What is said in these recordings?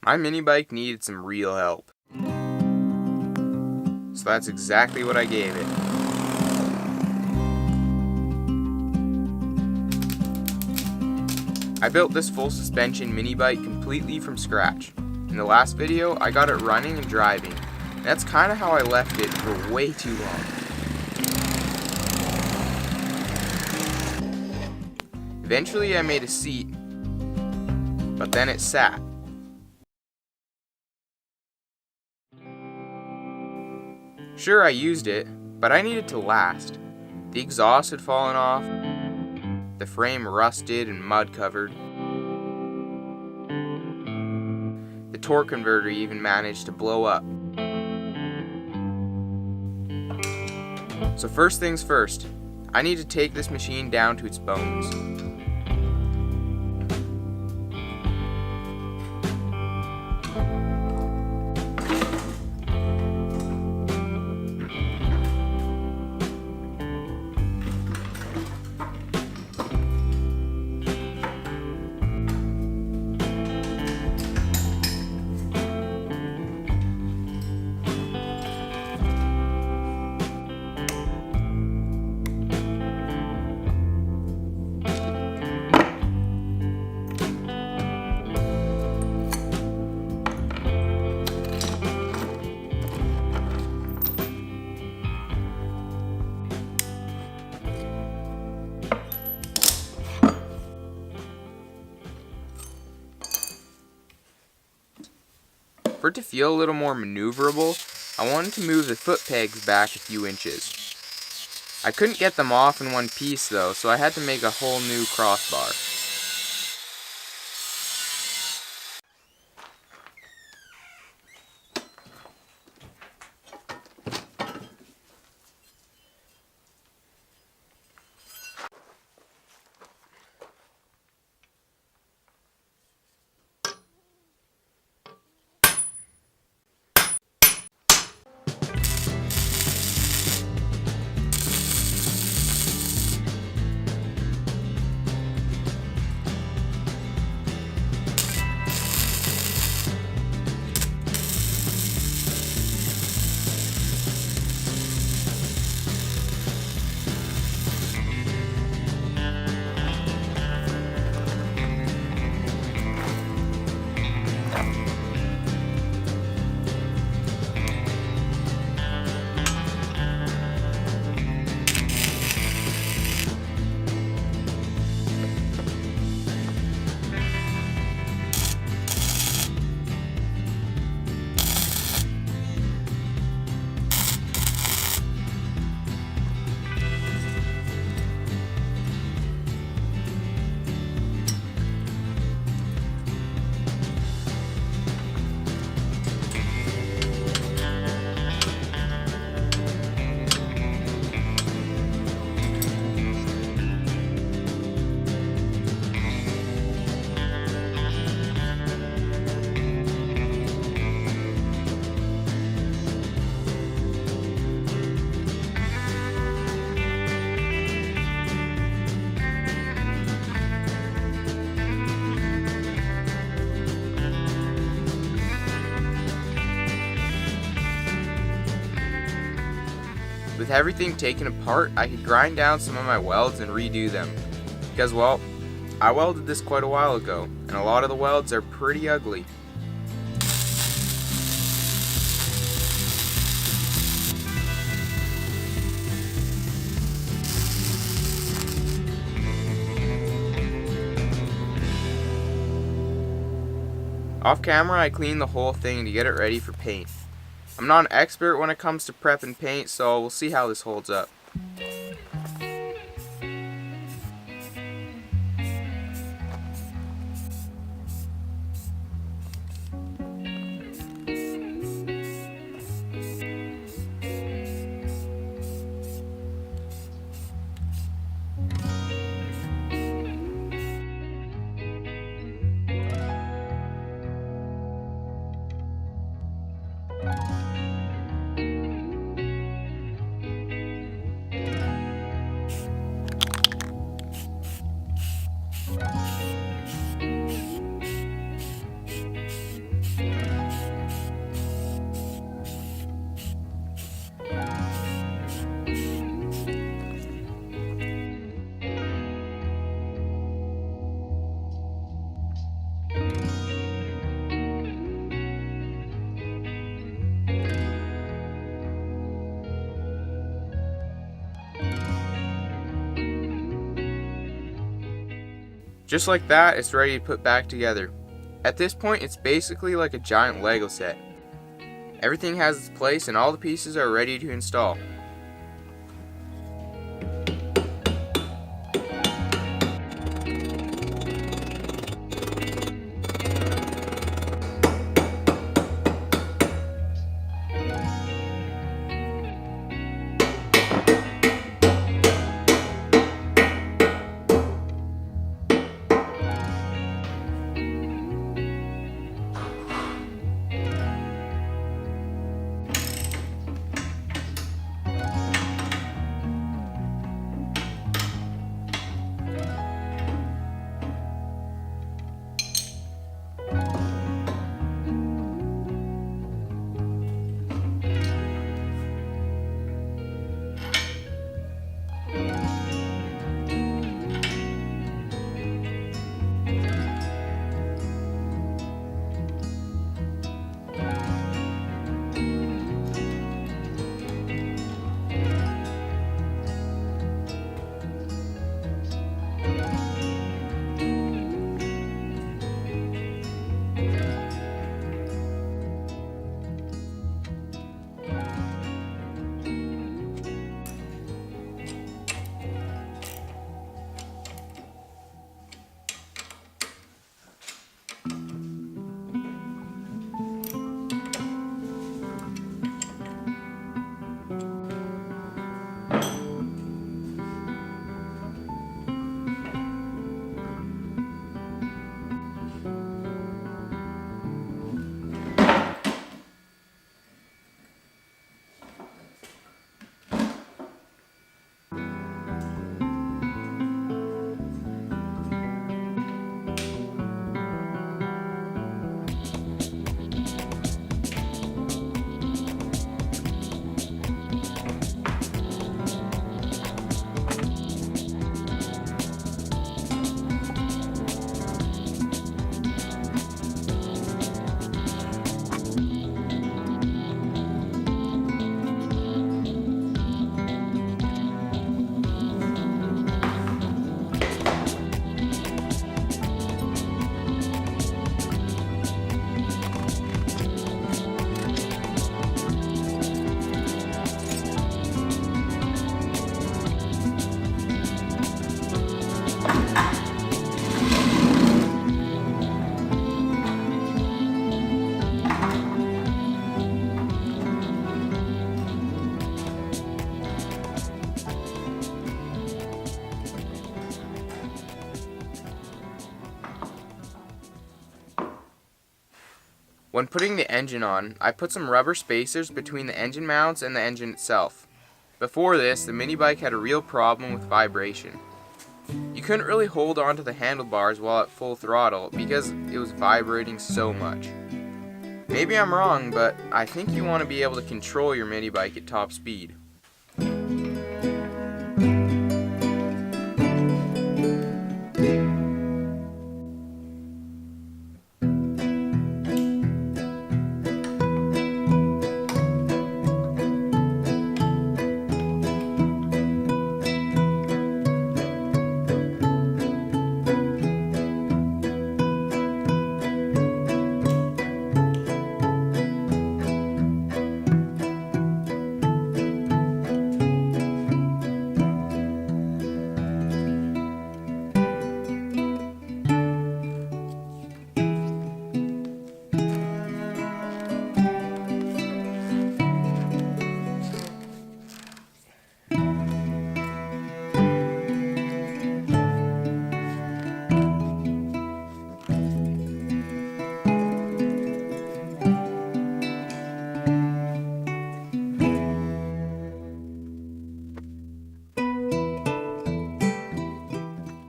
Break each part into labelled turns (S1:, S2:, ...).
S1: My mini bike needed some real help. So that's exactly what I gave it. I built this full suspension mini bike completely from scratch. In the last video, I got it running and driving. That's kind of how I left it for way too long. Eventually I made a seat, but then it sat. Sure, I used it, but I needed to last. The exhaust had fallen off, the frame rusted and mud covered. The torque converter even managed to blow up. So first things first, I need to take this machine down to its bones. For it to feel a little more maneuverable, I wanted to move the foot pegs back a few inches. I couldn't get them off in one piece though, so I had to make a whole new crossbar. With everything taken apart, I could grind down some of my welds and redo them. Because, well, I welded this quite a while ago, and a lot of the welds are pretty ugly. Off camera, I cleaned the whole thing to get it ready for paint. I'm not an expert when it comes to prep and paint, so we'll see how this holds up. Just like that, it's ready to put back together. At this point, it's basically like a giant Lego set. Everything has its place and all the pieces are ready to install. When putting the engine on, I put some rubber spacers between the engine mounts and the engine itself. Before this, the mini bike had a real problem with vibration. You couldn't really hold onto the handlebars while at full throttle because it was vibrating so much. Maybe I'm wrong, but I think you want to be able to control your mini bike at top speed.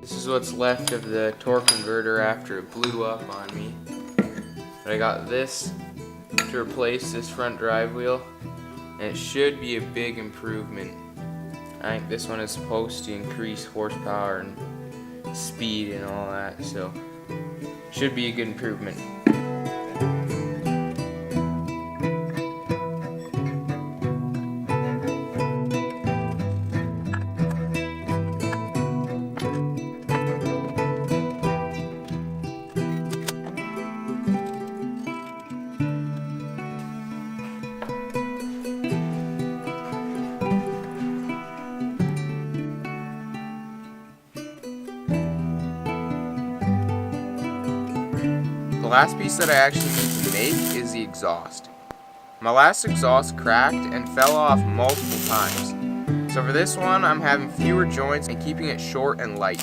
S1: This is what's left of the torque converter after it blew up on me. But I got this to replace this front drive wheel, and it should be a big improvement. I think this one is supposed to increase horsepower and speed and all that, so should be a good improvement. the last piece that I actually need to make is the exhaust. My last exhaust cracked and fell off multiple times. So for this one, I'm having fewer joints and keeping it short and light.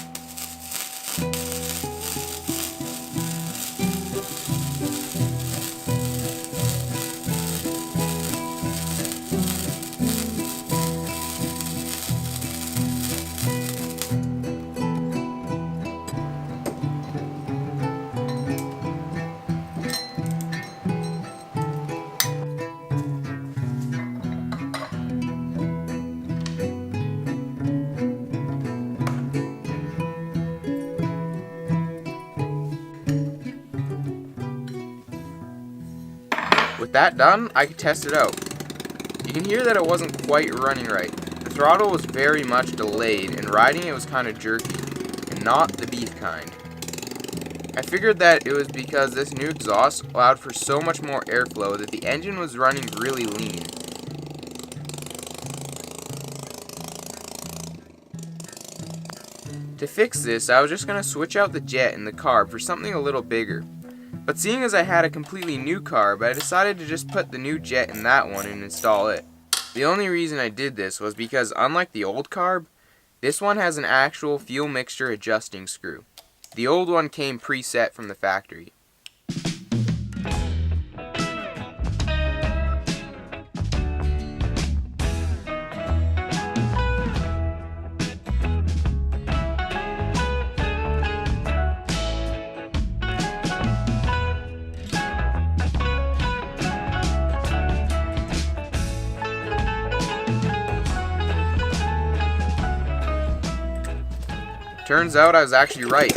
S1: With that done, I could test it out. You can hear that it wasn't quite running right. The throttle was very much delayed, and riding it was kind of jerky, and not the beef kind. I figured that it was because this new exhaust allowed for so much more airflow that the engine was running really lean. To fix this, I was just going to switch out the jet and the carb for something a little bigger. But seeing as I had a completely new carb, I decided to just put the new jet in that one and install it. The only reason I did this was because, unlike the old carb, this one has an actual fuel mixture adjusting screw. The old one came preset from the factory. Turns out I was actually right.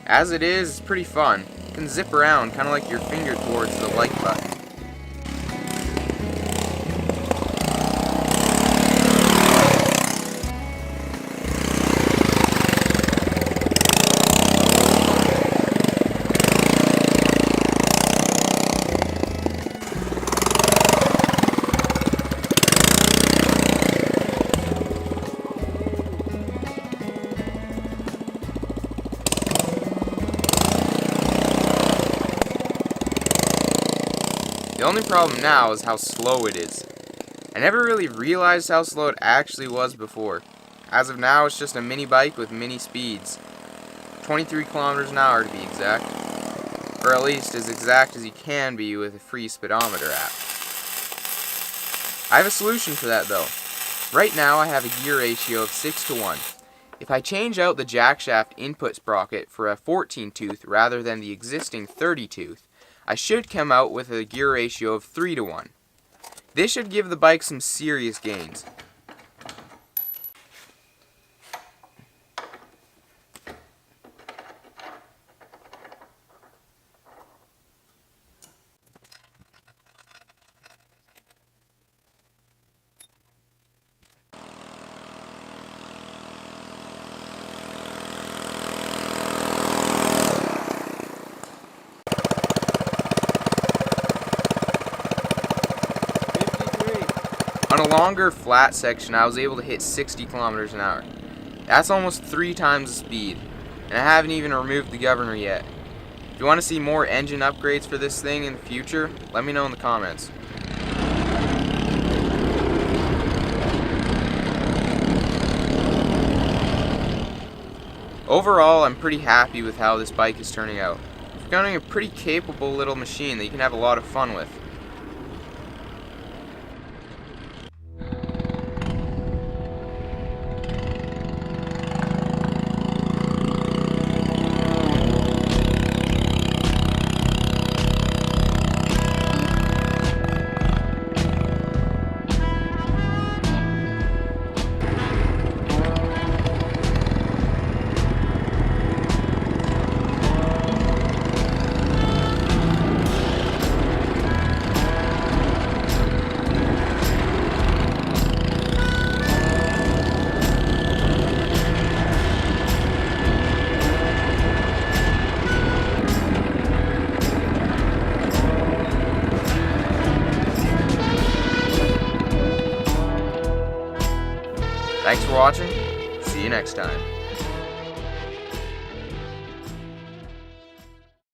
S1: As it is, it's pretty fun. You can zip around, kind of like your finger towards the like button. The only problem now is how slow it is. I never really realized how slow it actually was before. As of now, it's just a mini bike with mini speeds. 23 kilometers an hour to be exact. Or at least as exact as you can be with a free speedometer app. I have a solution for that though. Right now I have a gear ratio of 6:1. If I change out the jackshaft input sprocket for a 14 tooth rather than the existing 30 tooth, I should come out with a gear ratio of 3:1. This should give the bike some serious gains. On a longer flat section, I was able to hit 60 kilometers an hour. That's almost 3 times the speed, and I haven't even removed the governor yet. If you want to see more engine upgrades for this thing in the future, let me know in the comments. Overall, I'm pretty happy with how this bike is turning out. It's becoming a pretty capable little machine that you can have a lot of fun with. Thanks for watching. See you next time.